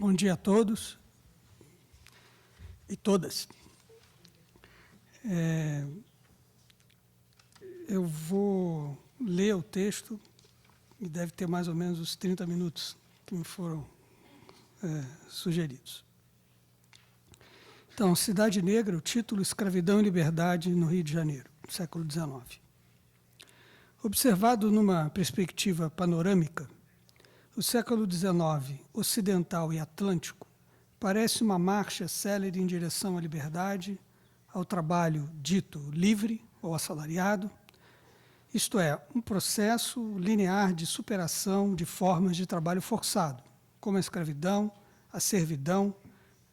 Bom dia a todos e todas. Eu vou ler o texto e deve ter mais ou menos os 30 minutos que me foram sugeridos. Então, Cidade Negra, o título Escravidão e Liberdade no Rio de Janeiro, século XIX. Observado numa perspectiva panorâmica, o século XIX, ocidental e atlântico, parece uma marcha célere em direção à liberdade, ao trabalho dito livre ou assalariado, isto é, um processo linear de superação de formas de trabalho forçado, como a escravidão, a servidão,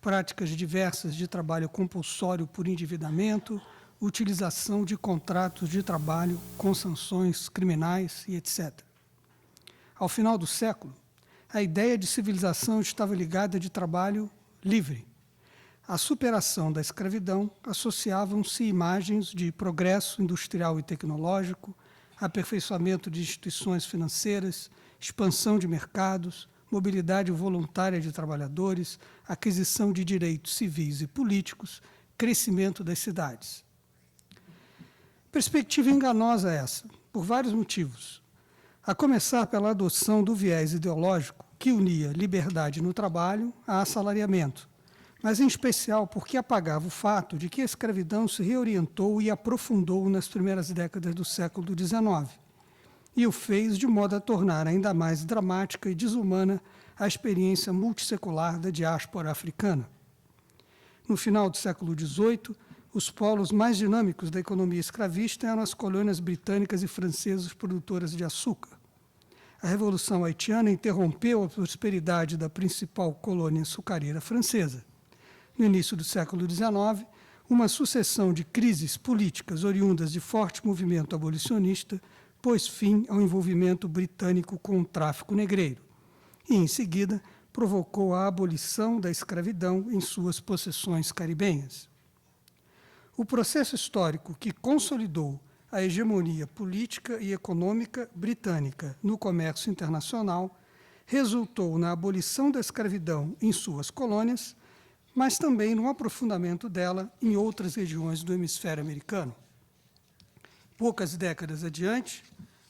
práticas diversas de trabalho compulsório por endividamento, utilização de contratos de trabalho com sanções criminais e etc. Ao final do século, a ideia de civilização estava ligada de trabalho livre. À superação da escravidão associavam-se imagens de progresso industrial e tecnológico, aperfeiçoamento de instituições financeiras, expansão de mercados, mobilidade voluntária de trabalhadores, aquisição de direitos civis e políticos, crescimento das cidades. Perspectiva enganosa essa, por vários motivos. A começar pela adoção do viés ideológico que unia liberdade no trabalho a assalariamento, mas em especial porque apagava o fato de que a escravidão se reorientou e aprofundou nas primeiras décadas do século XIX, e o fez de modo a tornar ainda mais dramática e desumana a experiência multissecular da diáspora africana. No final do século XVIII, os polos mais dinâmicos da economia escravista eram as colônias britânicas e francesas produtoras de açúcar. A Revolução Haitiana interrompeu a prosperidade da principal colônia açucareira francesa. No início do século XIX, uma sucessão de crises políticas oriundas de forte movimento abolicionista pôs fim ao envolvimento britânico com o tráfico negreiro e, em seguida, provocou a abolição da escravidão em suas possessões caribenhas. O processo histórico que consolidou a hegemonia política e econômica britânica no comércio internacional resultou na abolição da escravidão em suas colônias, mas também no aprofundamento dela em outras regiões do hemisfério americano. Poucas décadas adiante,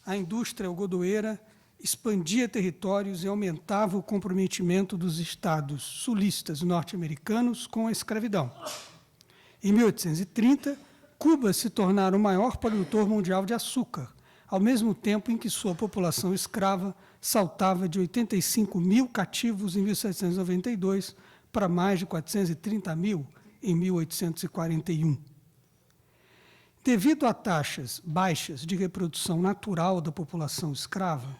a indústria algodoeira expandia territórios e aumentava o comprometimento dos estados sulistas norte-americanos com a escravidão. Em 1830, Cuba se tornara o maior produtor mundial de açúcar, ao mesmo tempo em que sua população escrava saltava de 85 mil cativos em 1792 para mais de 430 mil em 1841. Devido a taxas baixas de reprodução natural da população escrava,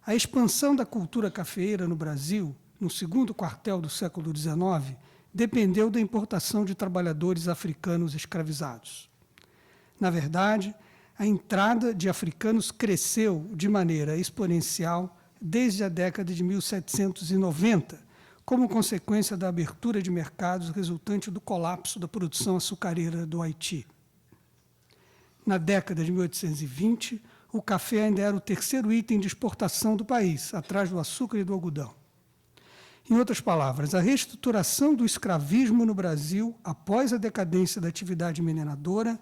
a expansão da cultura cafeeira no Brasil, no segundo quartel do século XIX, dependeu da importação de trabalhadores africanos escravizados. Na verdade, a entrada de africanos cresceu de maneira exponencial desde a década de 1790, como consequência da abertura de mercados resultante do colapso da produção açucareira do Haiti. Na década de 1820, o café ainda era o terceiro item de exportação do país, atrás do açúcar e do algodão. Em outras palavras, a reestruturação do escravismo no Brasil, após a decadência da atividade mineradora,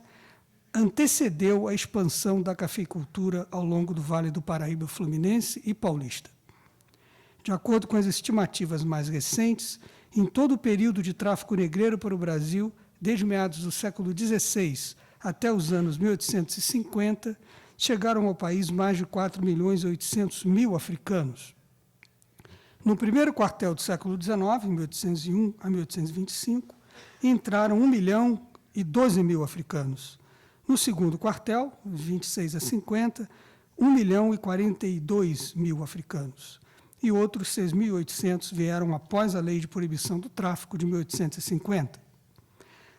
antecedeu a expansão da cafeicultura ao longo do Vale do Paraíba Fluminense e Paulista. De acordo com as estimativas mais recentes, em todo o período de tráfico negreiro para o Brasil, desde meados do século XVI até os anos 1850, chegaram ao país mais de 4.800.000 africanos. No primeiro quartel do século XIX, em 1801 a 1825, entraram 1.012.000 africanos. No segundo quartel, 26 a 50, 1.042.000 africanos. E outros 6.800 vieram após a Lei de Proibição do Tráfico de 1850.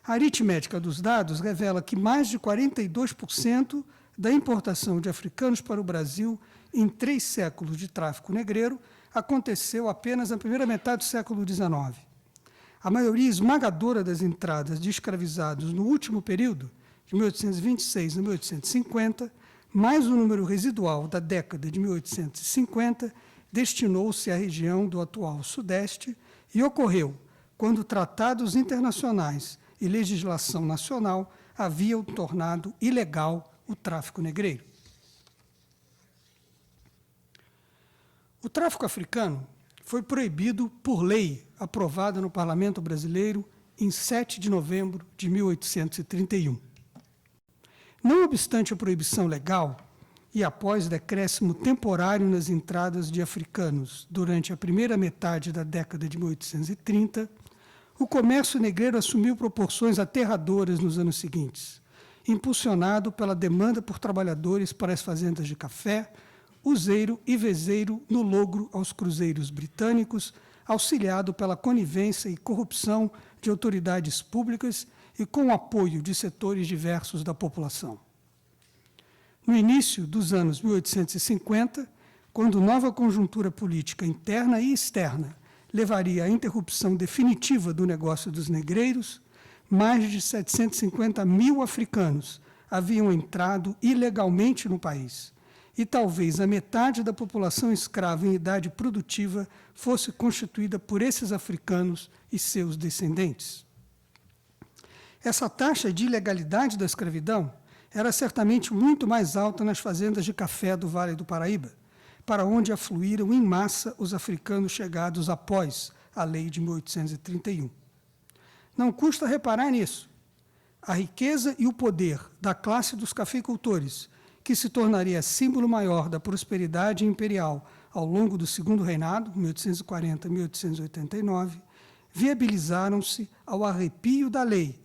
A aritmética dos dados revela que mais de 42% da importação de africanos para o Brasil em 3 séculos de tráfico negreiro aconteceu apenas na primeira metade do século XIX. A maioria esmagadora das entradas de escravizados no último período, de 1826 a 1850, mais o número residual da década de 1850, destinou-se à região do atual Sudeste e ocorreu quando tratados internacionais e legislação nacional haviam tornado ilegal o tráfico negreiro. O tráfico africano foi proibido por lei aprovada no Parlamento Brasileiro em 7 de novembro de 1831. Não obstante a proibição legal, e após decréscimo temporário nas entradas de africanos durante a primeira metade da década de 1830, o comércio negreiro assumiu proporções aterradoras nos anos seguintes, impulsionado pela demanda por trabalhadores para as fazendas de café, useiro e vezeiro no logro aos cruzeiros britânicos, auxiliado pela conivência e corrupção de autoridades públicas e com o apoio de setores diversos da população. No início dos anos 1850, quando nova conjuntura política interna e externa levaria à interrupção definitiva do negócio dos negreiros, mais de 750 mil africanos haviam entrado ilegalmente no país, e talvez a metade da população escrava em idade produtiva fosse constituída por esses africanos e seus descendentes. Essa taxa de ilegalidade da escravidão era certamente muito mais alta nas fazendas de café do Vale do Paraíba, para onde afluíram em massa os africanos chegados após a Lei de 1831. Não custa reparar nisso. A riqueza e o poder da classe dos cafeicultores, que se tornaria símbolo maior da prosperidade imperial ao longo do Segundo Reinado, 1840-1889, viabilizaram-se ao arrepio da lei,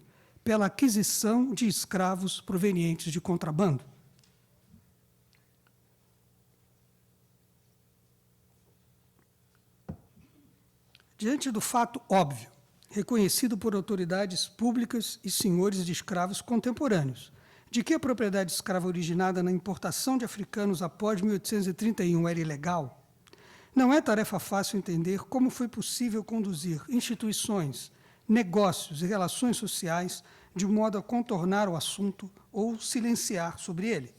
pela aquisição de escravos provenientes de contrabando. Diante do fato óbvio, reconhecido por autoridades públicas e senhores de escravos contemporâneos, de que a propriedade escrava originada na importação de africanos após 1831 era ilegal, não é tarefa fácil entender como foi possível conduzir instituições, negócios e relações sociais de modo a contornar o assunto ou silenciar sobre ele.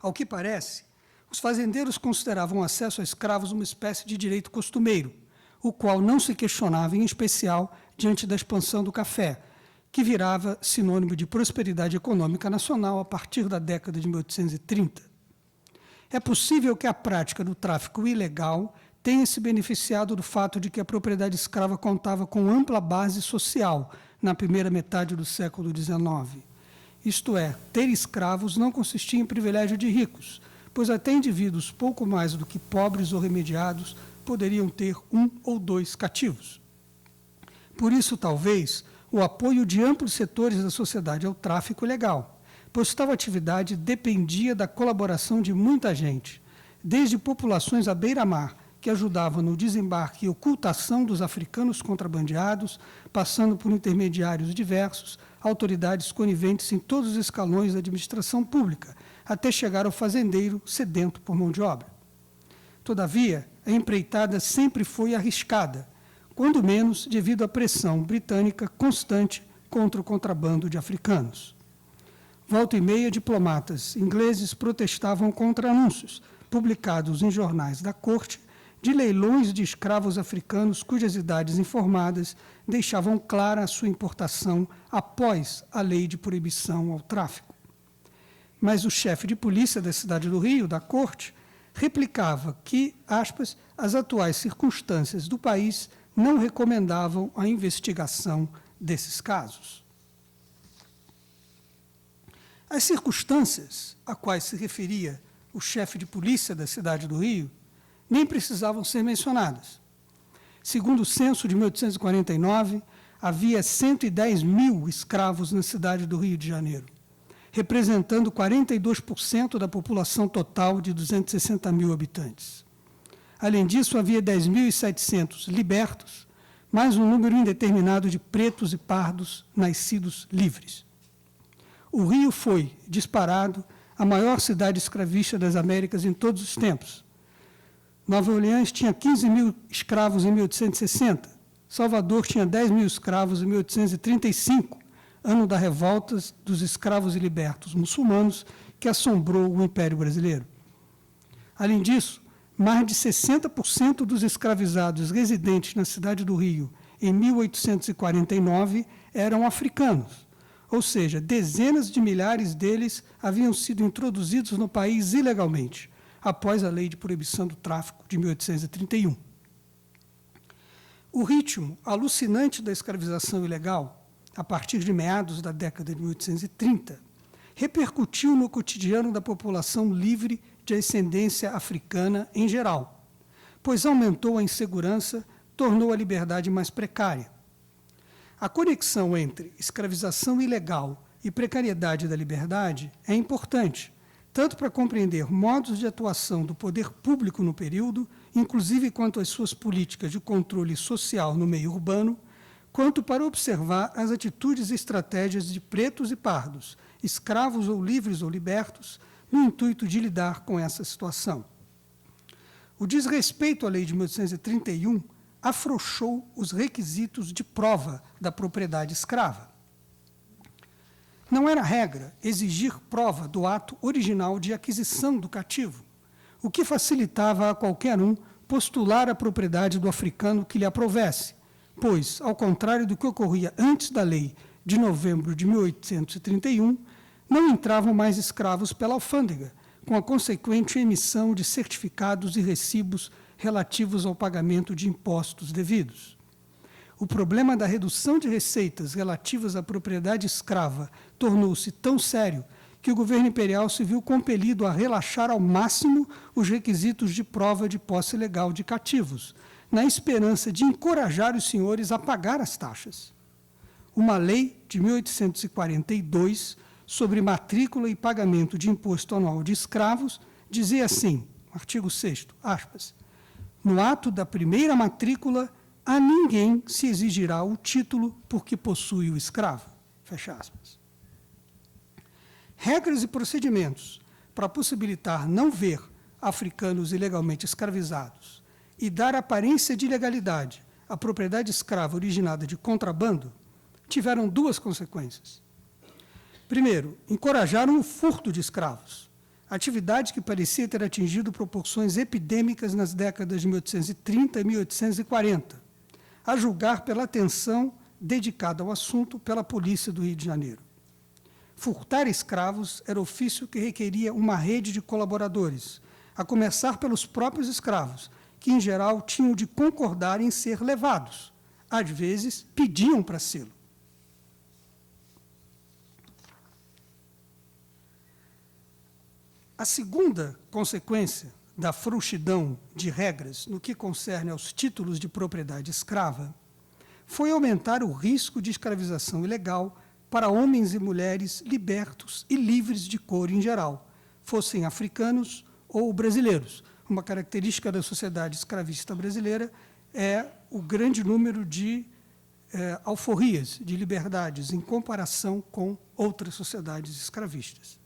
Ao que parece, os fazendeiros consideravam o acesso a escravos uma espécie de direito costumeiro, o qual não se questionava, em especial, diante da expansão do café, que virava sinônimo de prosperidade econômica nacional a partir da década de 1830. É possível que a prática do tráfico ilegal tenha se beneficiado do fato de que a propriedade escrava contava com ampla base social na primeira metade do século XIX. Isto é, ter escravos não consistia em privilégio de ricos, pois até indivíduos pouco mais do que pobres ou remediados poderiam ter um ou dois cativos. Por isso, talvez, o apoio de amplos setores da sociedade ao tráfico ilegal, pois tal atividade dependia da colaboração de muita gente, desde populações à beira-mar, que ajudavam no desembarque e ocultação dos africanos contrabandeados, passando por intermediários diversos, autoridades coniventes em todos os escalões da administração pública, até chegar ao fazendeiro sedento por mão de obra. Todavia, a empreitada sempre foi arriscada, quando menos devido à pressão britânica constante contra o contrabando de africanos. Volta e meia, diplomatas ingleses protestavam contra anúncios, publicados em jornais da corte, de leilões de escravos africanos cujas idades informadas deixavam clara a sua importação após a lei de proibição ao tráfico. Mas o chefe de polícia da cidade do Rio, da corte, replicava que, aspas, as atuais circunstâncias do país não recomendavam a investigação desses casos. As circunstâncias a quais se referia o chefe de polícia da cidade do Rio nem precisavam ser mencionadas. Segundo o censo de 1849, havia 110 mil escravos na cidade do Rio de Janeiro, representando 42% da população total de 260 mil habitantes. Além disso, havia 10.700 libertos, mais um número indeterminado de pretos e pardos nascidos livres. O Rio foi, disparado, a maior cidade escravista das Américas em todos os tempos. Nova Orleans tinha 15 mil escravos em 1860, Salvador tinha 10 mil escravos em 1835, ano da revolta dos escravos e libertos muçulmanos que assombrou o Império Brasileiro. Além disso, mais de 60% dos escravizados residentes na cidade do Rio em 1849 eram africanos, ou seja, dezenas de milhares deles haviam sido introduzidos no país ilegalmente, após a Lei de Proibição do Tráfico de 1831. O ritmo alucinante da escravização ilegal, a partir de meados da década de 1830, repercutiu no cotidiano da população livre de ascendência africana em geral, pois aumentou a insegurança, tornou a liberdade mais precária. A conexão entre escravização ilegal e precariedade da liberdade é importante, tanto para compreender modos de atuação do poder público no período, inclusive quanto às suas políticas de controle social no meio urbano, quanto para observar as atitudes e estratégias de pretos e pardos, escravos ou livres ou libertos, no intuito de lidar com essa situação. O desrespeito à Lei de 1831 afrouxou os requisitos de prova da propriedade escrava. Não era regra exigir prova do ato original de aquisição do cativo, o que facilitava a qualquer um postular a propriedade do africano que lhe aprovesse, pois, ao contrário do que ocorria antes da lei de novembro de 1831, não entravam mais escravos pela alfândega, com a consequente emissão de certificados e recibos relativos ao pagamento de impostos devidos. O problema da redução de receitas relativas à propriedade escrava tornou-se tão sério que o governo imperial se viu compelido a relaxar ao máximo os requisitos de prova de posse legal de cativos, na esperança de encorajar os senhores a pagar as taxas. Uma lei de 1842 sobre matrícula e pagamento de imposto anual de escravos dizia assim, artigo 6º, aspas, no ato da primeira matrícula, a ninguém se exigirá o título porque possui o escravo. Fecha aspas. Regras e procedimentos para possibilitar não ver africanos ilegalmente escravizados e dar aparência de legalidade à propriedade escrava originada de contrabando tiveram duas consequências. Primeiro, encorajaram o furto de escravos, atividade que parecia ter atingido proporções epidêmicas nas décadas de 1830 e 1840, a julgar pela atenção dedicada ao assunto pela polícia do Rio de Janeiro. Furtar escravos era ofício que requeria uma rede de colaboradores, a começar pelos próprios escravos, que, em geral, tinham de concordar em ser levados. Às vezes, pediam para sê-lo. A segunda consequência da frouxidão de regras no que concerne aos títulos de propriedade escrava foi aumentar o risco de escravização ilegal para homens e mulheres libertos e livres de cor em geral, fossem africanos ou brasileiros. Uma característica da sociedade escravista brasileira é o grande número de alforrias, de liberdades, em comparação com outras sociedades escravistas.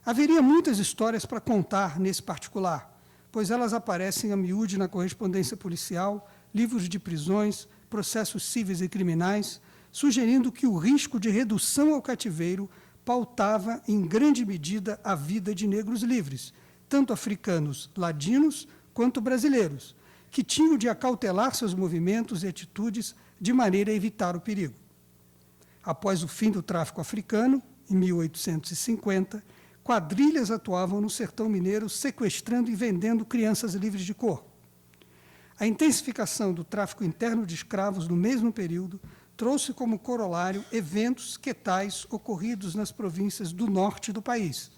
Haveria muitas histórias para contar nesse particular, pois elas aparecem a miúde na correspondência policial, livros de prisões, processos cíveis e criminais, sugerindo que o risco de redução ao cativeiro pautava, em grande medida, a vida de negros livres, tanto africanos ladinos quanto brasileiros, que tinham de acautelar seus movimentos e atitudes de maneira a evitar o perigo. Após o fim do tráfico africano, em 1850, quadrilhas atuavam no sertão mineiro sequestrando e vendendo crianças livres de cor. A intensificação do tráfico interno de escravos no mesmo período trouxe como corolário eventos que tais ocorridos nas províncias do norte do país,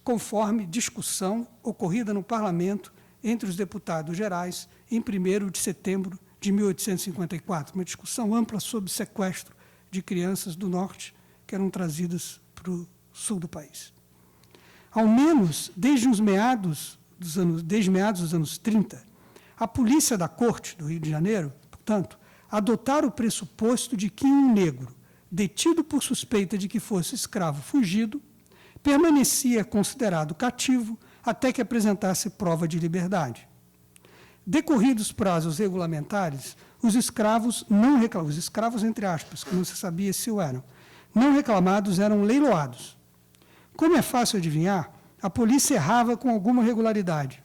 conforme discussão ocorrida no parlamento entre os deputados gerais em 1º de setembro de 1854, uma discussão ampla sobre sequestro de crianças do norte que eram trazidas para o sul do país. Ao menos desde meados dos anos 30, a polícia da Corte do Rio de Janeiro, portanto, adotara o pressuposto de que um negro, detido por suspeita de que fosse escravo fugido, permanecia considerado cativo até que apresentasse prova de liberdade. Decorridos prazos regulamentares, os escravos não reclamados, os escravos entre aspas, que não se sabia se o eram, não reclamados eram leiloados. Como é fácil adivinhar, a polícia errava com alguma regularidade.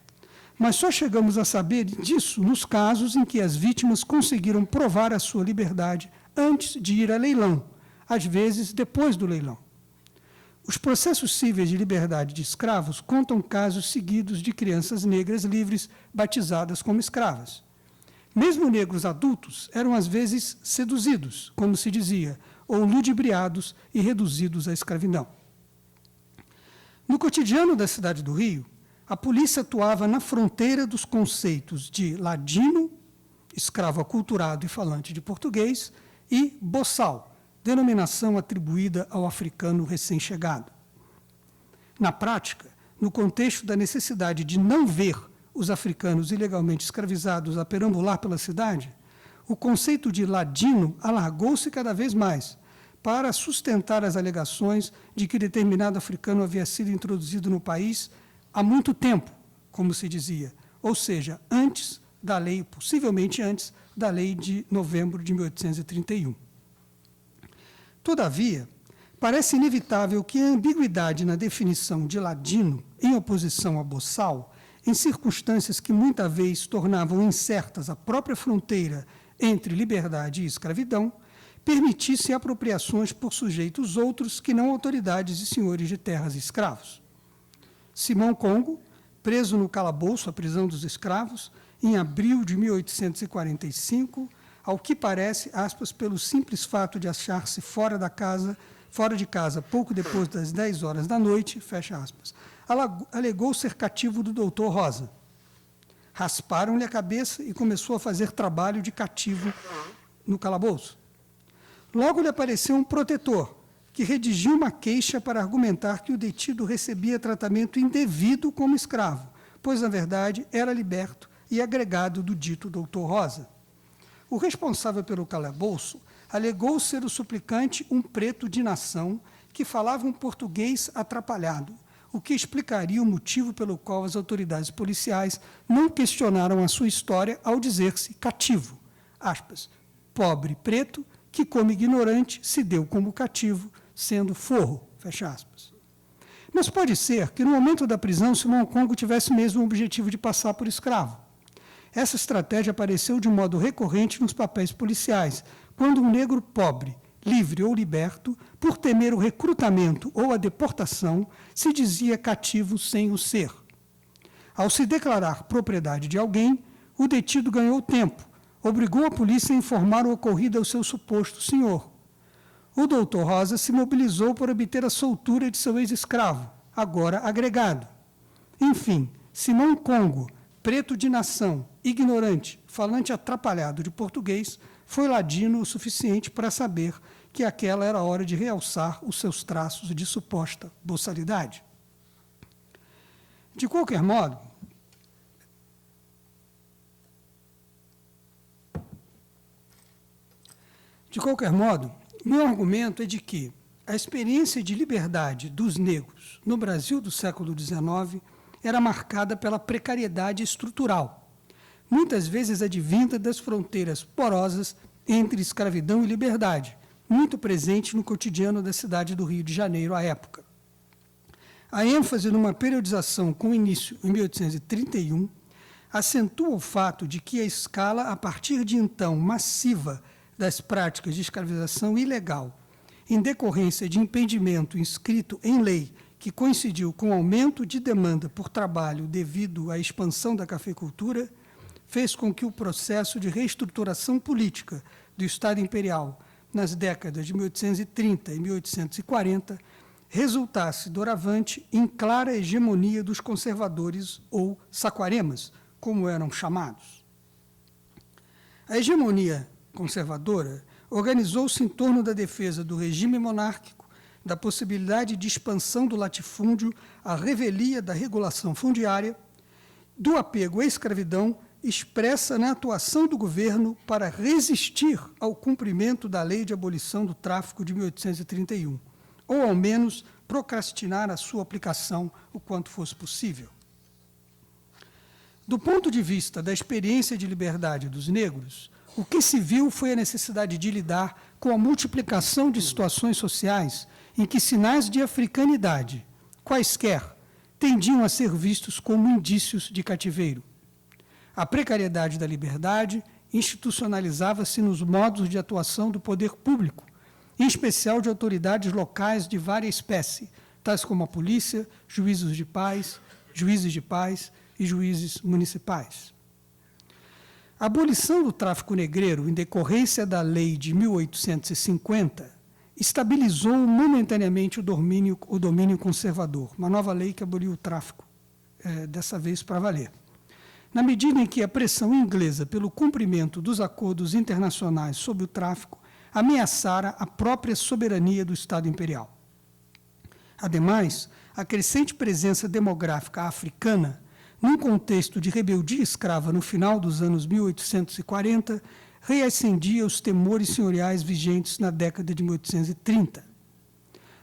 mas só chegamos a saber disso nos casos em que as vítimas conseguiram provar a sua liberdade antes de ir a leilão, às vezes depois do leilão. Os processos cíveis de liberdade de escravos contam casos seguidos de crianças negras livres batizadas como escravas. Mesmo negros adultos eram às vezes seduzidos, como se dizia, ou ludibriados e reduzidos à escravidão. No cotidiano da cidade do Rio, a polícia atuava na fronteira dos conceitos de ladino, escravo aculturado e falante de português, e boçal, denominação atribuída ao africano recém-chegado. Na prática, no contexto da necessidade de não ver os africanos ilegalmente escravizados a perambular pela cidade, o conceito de ladino alargou-se cada vez mais, para sustentar as alegações de que determinado africano havia sido introduzido no país há muito tempo, como se dizia, ou seja, antes da lei, possivelmente antes da lei de novembro de 1831. Todavia, parece inevitável que a ambiguidade na definição de ladino, em oposição a boçal, em circunstâncias que muitas vezes tornavam incertas a própria fronteira entre liberdade e escravidão, permitisse apropriações por sujeitos outros que não autoridades e senhores de terras e escravos. Simão Congo, preso no calabouço, a prisão dos escravos, em abril de 1845, ao que parece, aspas, pelo simples fato de achar-se fora de casa pouco depois das 10 horas da noite, fecha aspas, alegou ser cativo do doutor Rosa. Rasparam-lhe a cabeça e começou a fazer trabalho de cativo no calabouço. Logo lhe apareceu um protetor, que redigiu uma queixa para argumentar que o detido recebia tratamento indevido como escravo, pois, na verdade, era liberto e agregado do dito doutor Rosa. O responsável pelo calabouço alegou ser o suplicante um preto de nação que falava um português atrapalhado, o que explicaria o motivo pelo qual as autoridades policiais não questionaram a sua história ao dizer-se cativo, aspas, pobre preto que, como ignorante, se deu como cativo, sendo forro, fecha aspas. Mas pode ser que, no momento da prisão, Simão Congo tivesse mesmo o objetivo de passar por escravo. Essa estratégia apareceu de modo recorrente nos papéis policiais, quando um negro pobre, livre ou liberto, por temer o recrutamento ou a deportação, se dizia cativo sem o ser. Ao se declarar propriedade de alguém, o detido ganhou tempo, obrigou a polícia a informar o ocorrido ao seu suposto senhor. O doutor Rosa se mobilizou por obter a soltura de seu ex-escravo, agora agregado. Enfim, Simão Congo, preto de nação, ignorante, falante atrapalhado de português, foi ladino o suficiente para saber que aquela era a hora de realçar os seus traços de suposta boçalidade. De qualquer modo, meu argumento é de que a experiência de liberdade dos negros no Brasil do século XIX era marcada pela precariedade estrutural, muitas vezes advinda das fronteiras porosas entre escravidão e liberdade, muito presente no cotidiano da cidade do Rio de Janeiro à época. A ênfase numa periodização com início em 1831 acentua o fato de que a escala, a partir de então massiva, das práticas de escravização ilegal, em decorrência de impedimento inscrito em lei que coincidiu com o aumento de demanda por trabalho devido à expansão da cafeicultura, fez com que o processo de reestruturação política do Estado Imperial nas décadas de 1830 e 1840 resultasse, doravante, em clara hegemonia dos conservadores ou saquaremas, como eram chamados. A hegemonia conservadora organizou-se em torno da defesa do regime monárquico, da possibilidade de expansão do latifúndio, à revelia da regulação fundiária, do apego à escravidão expressa na atuação do governo para resistir ao cumprimento da Lei de Abolição do Tráfico de 1831, ou, ao menos, procrastinar a sua aplicação o quanto fosse possível. Do ponto de vista da experiência de liberdade dos negros, o que se viu foi a necessidade de lidar com a multiplicação de situações sociais em que sinais de africanidade, quaisquer, tendiam a ser vistos como indícios de cativeiro. A precariedade da liberdade institucionalizava-se nos modos de atuação do poder público, em especial de autoridades locais de várias espécies, tais como a polícia, juízes de paz e juízes municipais. A abolição do tráfico negreiro, em decorrência da Lei de 1850, estabilizou momentaneamente o domínio conservador, uma nova lei que aboliu o tráfico, dessa vez para valer. Na medida em que a pressão inglesa pelo cumprimento dos acordos internacionais sobre o tráfico ameaçara a própria soberania do Estado imperial. Ademais, a crescente presença demográfica africana, num contexto de rebeldia escrava no final dos anos 1840, reacendia os temores senhoriais vigentes na década de 1830.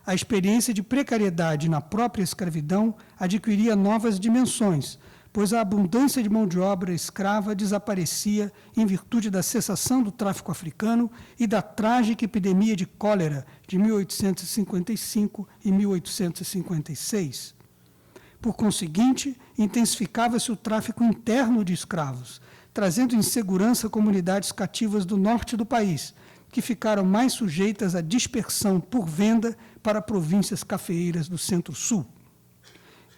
A experiência de precariedade na própria escravidão adquiria novas dimensões, pois a abundância de mão de obra escrava desaparecia em virtude da cessação do tráfico africano e da trágica epidemia de cólera de 1855 e 1856. Por conseguinte, intensificava-se o tráfico interno de escravos, trazendo insegurança a comunidades cativas do norte do país, que ficaram mais sujeitas à dispersão por venda para províncias cafeeiras do centro-sul.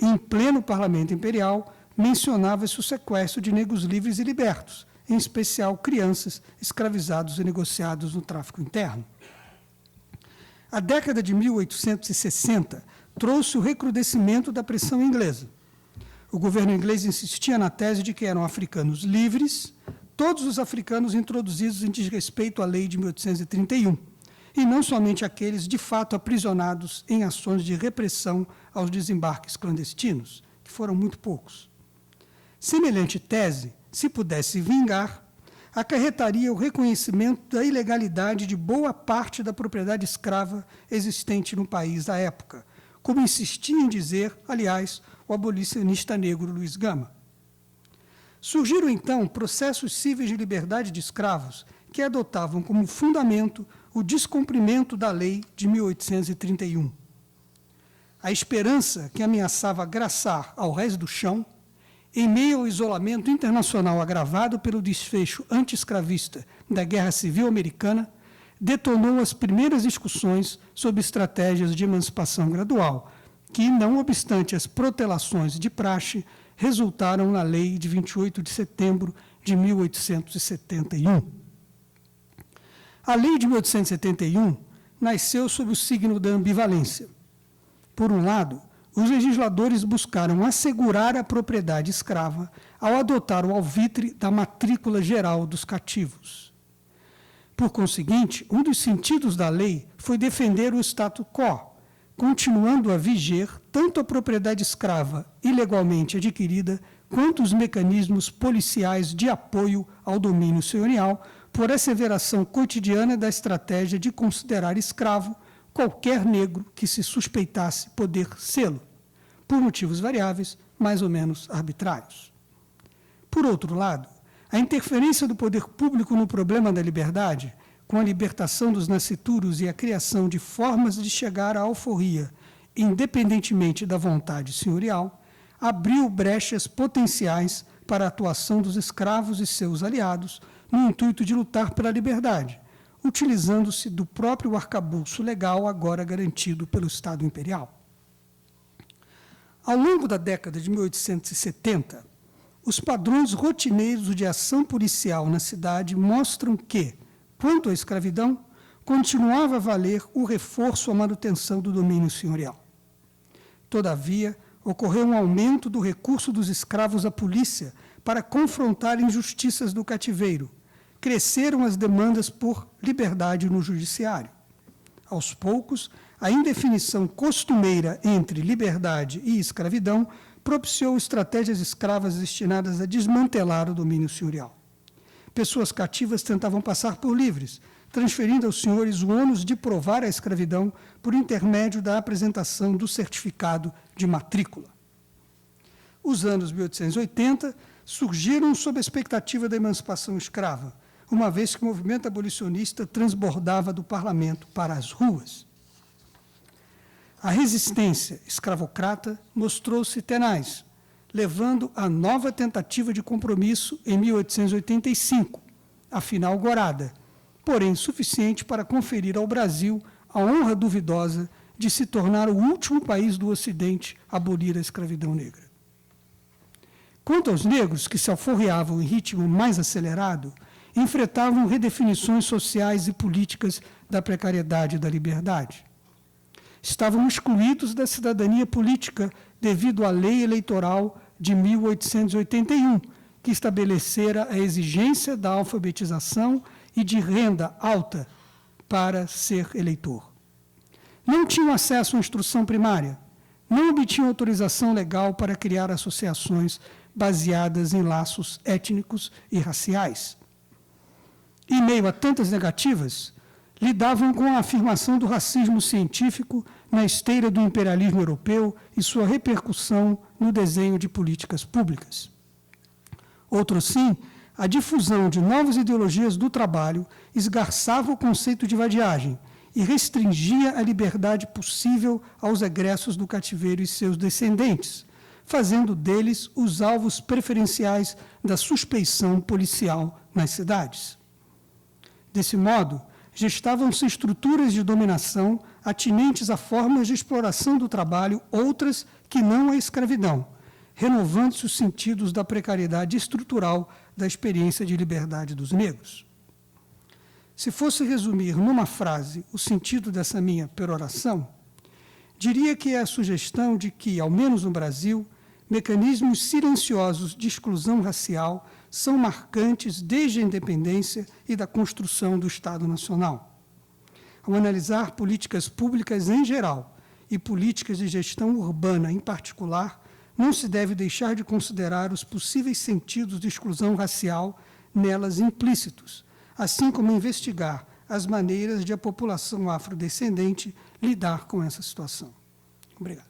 Em pleno parlamento imperial, mencionava-se o sequestro de negros livres e libertos, em especial crianças escravizados e negociados no tráfico interno. A década de 1860 trouxe o recrudescimento da pressão inglesa. O governo inglês insistia na tese de que eram africanos livres, todos os africanos introduzidos em desrespeito à lei de 1831, e não somente aqueles de fato aprisionados em ações de repressão aos desembarques clandestinos, que foram muito poucos. Semelhante tese, se pudesse vingar, acarretaria o reconhecimento da ilegalidade de boa parte da propriedade escrava existente no país à época, como insistia em dizer, aliás, o abolicionista negro Luiz Gama. Surgiram, então, processos cíveis de liberdade de escravos que adotavam como fundamento o descumprimento da lei de 1831. A esperança que ameaçava graçar ao resto do chão, em meio ao isolamento internacional agravado pelo desfecho anti-escravista da Guerra Civil Americana, detonou as primeiras discussões sobre estratégias de emancipação gradual, que, não obstante as protelações de praxe, resultaram na Lei de 28 de setembro de 1871. A Lei de 1871 nasceu sob o signo da ambivalência. Por um lado, os legisladores buscaram assegurar a propriedade escrava ao adotar o alvitre da matrícula geral dos cativos. Por conseguinte, um dos sentidos da lei foi defender o status quo, continuando a viger tanto a propriedade escrava ilegalmente adquirida, quanto os mecanismos policiais de apoio ao domínio senhorial, por asseveração cotidiana da estratégia de considerar escravo qualquer negro que se suspeitasse poder sê-lo, por motivos variáveis, mais ou menos arbitrários. Por outro lado, a interferência do poder público no problema da liberdade, com a libertação dos nascituros e a criação de formas de chegar à alforria, independentemente da vontade senhorial, abriu brechas potenciais para a atuação dos escravos e seus aliados no intuito de lutar pela liberdade, utilizando-se do próprio arcabouço legal agora garantido pelo Estado imperial. Ao longo da década de 1870, os padrões rotineiros de ação policial na cidade mostram que, quanto à escravidão, continuava a valer o reforço à manutenção do domínio senhorial. Todavia, ocorreu um aumento do recurso dos escravos à polícia para confrontar injustiças do cativeiro. Cresceram as demandas por liberdade no judiciário. Aos poucos, a indefinição costumeira entre liberdade e escravidão propiciou estratégias escravas destinadas a desmantelar o domínio senhorial. Pessoas cativas tentavam passar por livres, transferindo aos senhores o ônus de provar a escravidão por intermédio da apresentação do certificado de matrícula. Os anos 1880 surgiram sob a expectativa da emancipação escrava, uma vez que o movimento abolicionista transbordava do parlamento para as ruas. A resistência escravocrata mostrou-se tenaz, levando a nova tentativa de compromisso em 1885, afinal gorada, porém suficiente para conferir ao Brasil a honra duvidosa de se tornar o último país do Ocidente a abolir a escravidão negra. Quanto aos negros, que se alforriavam em ritmo mais acelerado, enfrentavam redefinições sociais e políticas da precariedade e da liberdade. Estavam excluídos da cidadania política devido à lei eleitoral de 1881, que estabelecera a exigência da alfabetização e de renda alta para ser eleitor. Não tinham acesso à instrução primária, não obtinham autorização legal para criar associações baseadas em laços étnicos e raciais. Em meio a tantas negativas, lidavam com a afirmação do racismo científico na esteira do imperialismo europeu e sua repercussão no desenho de políticas públicas. Outro sim, a difusão de novas ideologias do trabalho esgarçava o conceito de vadiagem e restringia a liberdade possível aos egressos do cativeiro e seus descendentes, fazendo deles os alvos preferenciais da suspeição policial nas cidades. Desse modo, gestavam-se estruturas de dominação atinentes a formas de exploração do trabalho, outras que não a escravidão, renovando-se os sentidos da precariedade estrutural da experiência de liberdade dos negros. Se fosse resumir numa frase o sentido dessa minha peroração, diria que é a sugestão de que, ao menos no Brasil, mecanismos silenciosos de exclusão racial são marcantes desde a independência e da construção do Estado Nacional. Ao analisar políticas públicas em geral e políticas de gestão urbana em particular, não se deve deixar de considerar os possíveis sentidos de exclusão racial nelas implícitos, assim como investigar as maneiras de a população afrodescendente lidar com essa situação. Obrigado.